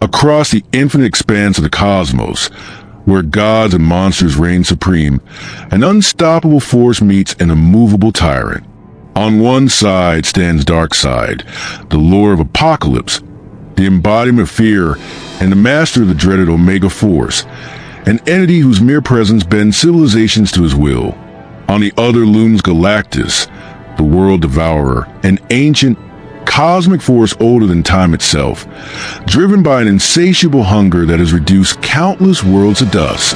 Across the infinite expanse of the cosmos, where gods and monsters reign supreme, an unstoppable force meets an immovable tyrant. On one side stands Darkseid, the Lord of Apokolips, the embodiment of fear and the master of the dreaded Omega Force, an entity whose mere presence bends civilizations to his will. On the other looms Galactus, the world devourer, an ancient cosmic force older than time itself, driven by an insatiable hunger that has reduced countless worlds to dust.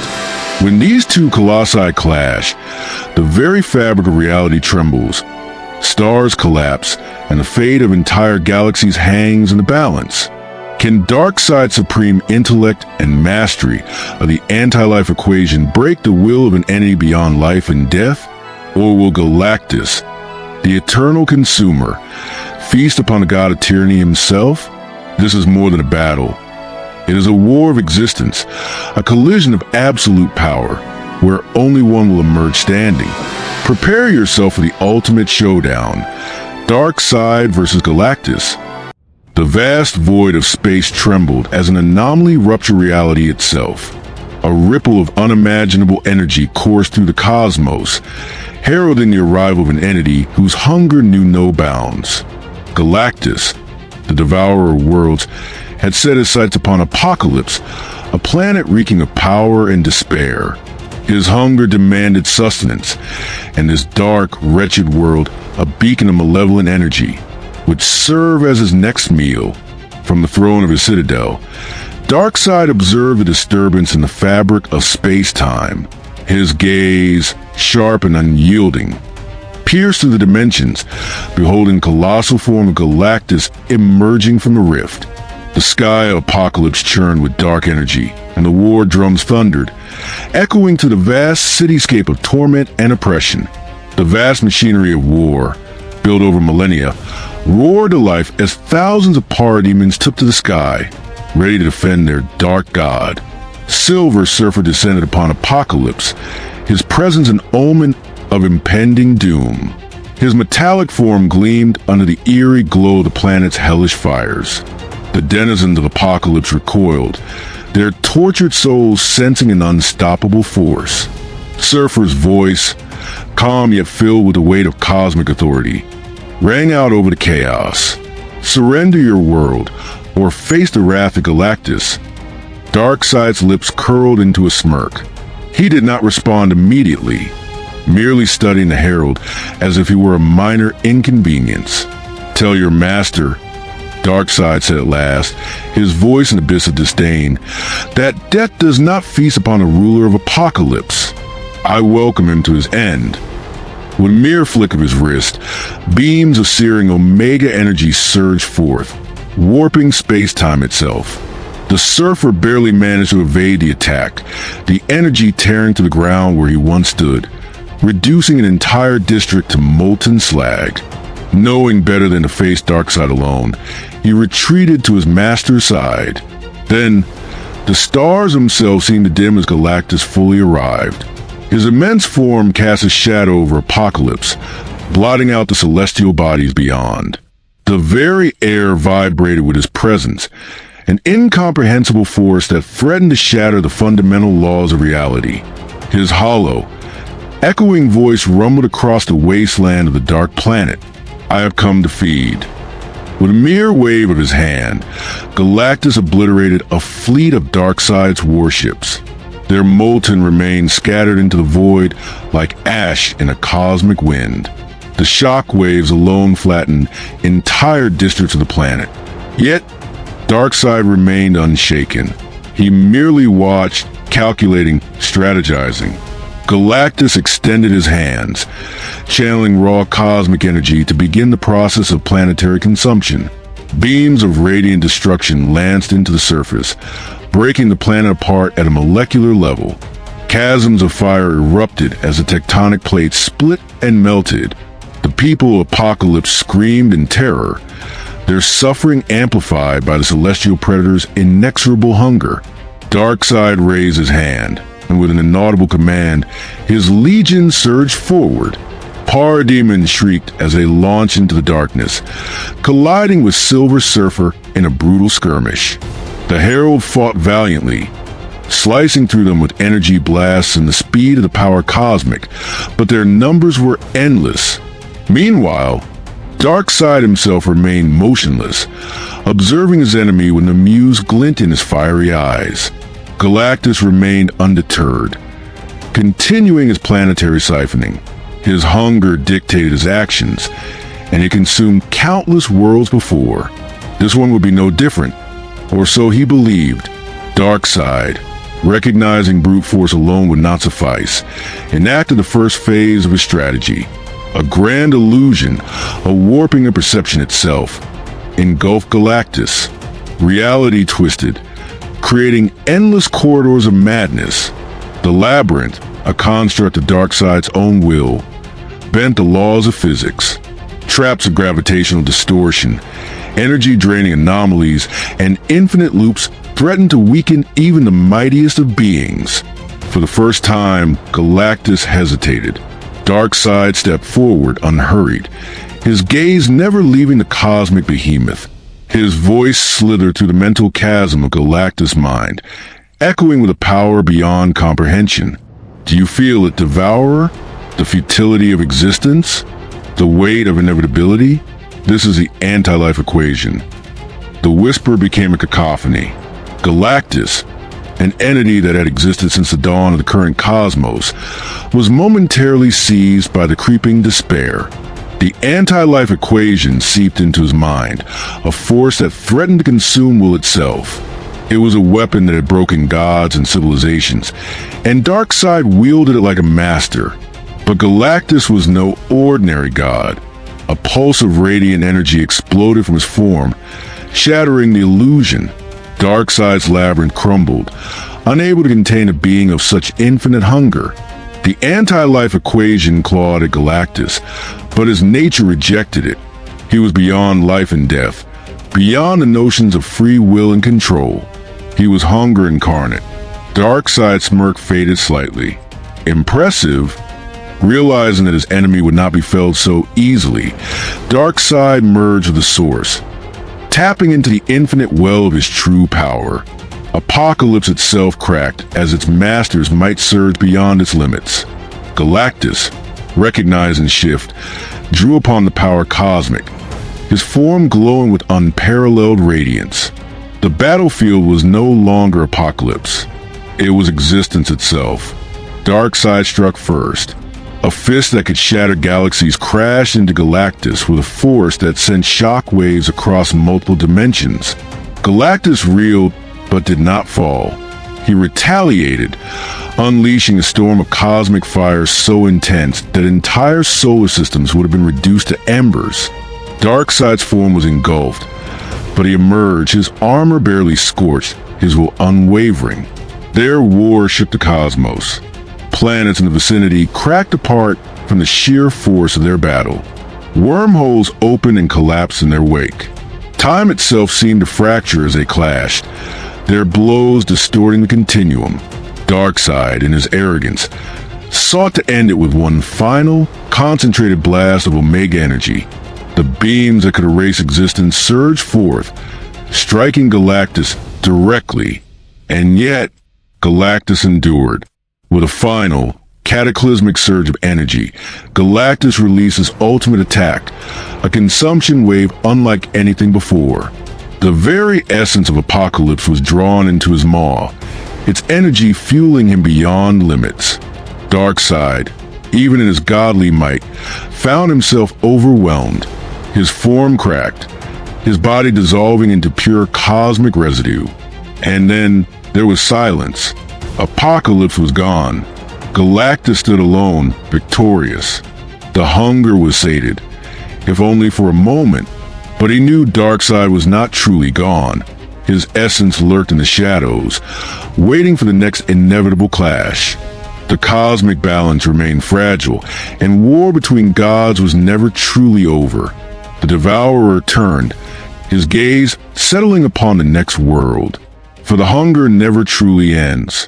When these two colossi clash, the very fabric of reality trembles. Stars collapse, and the fate of entire galaxies hangs in the balance. Can Darkseid's supreme intellect and mastery of the anti-life equation break the will of an entity beyond life and death? Or will Galactus, the eternal consumer, feast upon the god of tyranny himself? This is more than a battle. It is a war of existence, a collision of absolute power, where only one will emerge standing. Prepare yourself for the ultimate showdown, Darkseid versus Galactus. The vast void of space trembled as an anomaly ruptured reality itself. A ripple of unimaginable energy coursed through the cosmos, heralding the arrival of an entity whose hunger knew no bounds. Galactus, the Devourer of Worlds, had set his sights upon Apokolips, a planet reeking of power and despair. His hunger demanded sustenance, and this dark, wretched world, a beacon of malevolent energy, would serve as his next meal. From the throne of his citadel, Darkseid observed the disturbance in the fabric of space-time. His gaze, sharp and unyielding, pierced through the dimensions, beholding colossal form of Galactus emerging from the rift. The sky of Apokolips churned with dark energy, and the war drums thundered, echoing to the vast cityscape of torment and oppression. The vast machinery of war, built over millennia, roared to life as thousands of parademons took to the sky, ready to defend their dark god. Silver Surfer descended upon Apokolips, his presence an omen of impending doom. His metallic form gleamed under the eerie glow of the planet's hellish fires. The denizens of Apokolips recoiled, their tortured souls sensing an unstoppable force. Surfer's voice, calm yet filled with the weight of cosmic authority, rang out over the chaos. Surrender your world, or face the wrath of Galactus. Darkseid's lips curled into a smirk. He did not respond immediately, merely studying the herald as if he were a minor inconvenience. Tell your master, Darkseid said at last, his voice an abyss of disdain, that death does not feast upon a ruler of Apokolips. I welcome him to his end. With a mere flick of his wrist, beams of searing Omega energy surged forth, warping space-time itself. The Surfer barely managed to evade the attack, the energy tearing to the ground where he once stood, reducing an entire district to molten slag. Knowing better than to face Darkseid alone, he retreated to his master's side. Then, the stars themselves seemed to dim as Galactus fully arrived. His immense form cast a shadow over Apokolips, blotting out the celestial bodies beyond. The very air vibrated with his presence, an incomprehensible force that threatened to shatter the fundamental laws of reality. His hollow, echoing voice rumbled across the wasteland of the dark planet. I have come to feed. With a mere wave of his hand, Galactus obliterated a fleet of Darkseid's warships. Their molten remains scattered into the void like ash in a cosmic wind. The shock waves alone flattened entire districts of the planet. Yet, Darkseid remained unshaken. He merely watched, calculating, strategizing. Galactus extended his hands, channeling raw cosmic energy to begin the process of planetary consumption. Beams of radiant destruction lanced into the surface, breaking the planet apart at a molecular level. Chasms of fire erupted as the tectonic plates split and melted. The people of Apokolips screamed in terror, their suffering amplified by the celestial predator's inexorable hunger. Darkseid raised his hand, and with an inaudible command, his legion surged forward. Parademons shrieked as they launched into the darkness, colliding with Silver Surfer in a brutal skirmish. The Herald fought valiantly, slicing through them with energy blasts and the speed of the power cosmic, but their numbers were endless. Meanwhile, Darkseid himself remained motionless, observing his enemy with an amused glint in his fiery eyes. Galactus remained undeterred, continuing his planetary siphoning. His hunger dictated his actions, and he consumed countless worlds before. This one would be no different, or so he believed. Darkseid, recognizing brute force alone would not suffice, enacted the first phase of his strategy. A grand illusion, a warping of perception itself, engulfed Galactus. Reality twisted, creating endless corridors of madness. The labyrinth, a construct of Darkseid's own will, bent the laws of physics. Traps of gravitational distortion, energy-draining anomalies, and infinite loops threatened to weaken even the mightiest of beings. For the first time, Galactus hesitated. Darkseid stepped forward unhurried, his gaze never leaving the cosmic behemoth. His voice slithered through the mental chasm of Galactus' mind, echoing with a power beyond comprehension. Do you feel it, Devourer? The futility of existence? The weight of inevitability? This is the anti-life equation. The whisper became a cacophony. Galactus, an entity that had existed since the dawn of the current cosmos, was momentarily seized by the creeping despair. The anti-life equation seeped into his mind, a force that threatened to consume will itself. It was a weapon that had broken gods and civilizations, and Darkseid wielded it like a master. But Galactus was no ordinary god. A pulse of radiant energy exploded from his form, shattering the illusion. Darkseid's labyrinth crumbled, unable to contain a being of such infinite hunger. The anti-life equation clawed at Galactus, but his nature rejected it. He was beyond life and death, beyond the notions of free will and control. He was hunger incarnate. Darkseid's smirk faded slightly. Impressive? Realizing that his enemy would not be felled so easily, Darkseid merged with the source, tapping into the infinite well of his true power. Apokolips itself cracked as its masters might surge beyond its limits. Galactus, recognizing the shift, drew upon the power cosmic, his form glowing with unparalleled radiance. The battlefield was no longer Apokolips. It was existence itself. Darkseid struck first. A fist that could shatter galaxies crashed into Galactus with a force that sent shockwaves across multiple dimensions. Galactus reeled, but did not fall. He retaliated, unleashing a storm of cosmic fire so intense that entire solar systems would have been reduced to embers. Darkseid's form was engulfed, but he emerged, his armor barely scorched, his will unwavering. Their war shook the cosmos. Planets in the vicinity cracked apart from the sheer force of their battle. Wormholes opened and collapsed in their wake. Time itself seemed to fracture as they clashed, their blows distorting the continuum. Darkseid, in his arrogance, sought to end it with one final, concentrated blast of Omega energy. The beams that could erase existence surged forth, striking Galactus directly. And yet, Galactus endured. With a final, cataclysmic surge of energy, Galactus released his ultimate attack, a consumption wave unlike anything before. The very essence of Apokolips was drawn into his maw, its energy fueling him beyond limits. Darkseid, even in his godly might, found himself overwhelmed, his form cracked, his body dissolving into pure cosmic residue. And then there was silence. Apokolips was gone. Galactus stood alone, victorious. The hunger was sated, if only for a moment, but he knew Darkseid was not truly gone. His essence lurked in the shadows, waiting for the next inevitable clash. The cosmic balance remained fragile, and war between gods was never truly over. The Devourer turned, his gaze settling upon the next world. For the hunger never truly ends.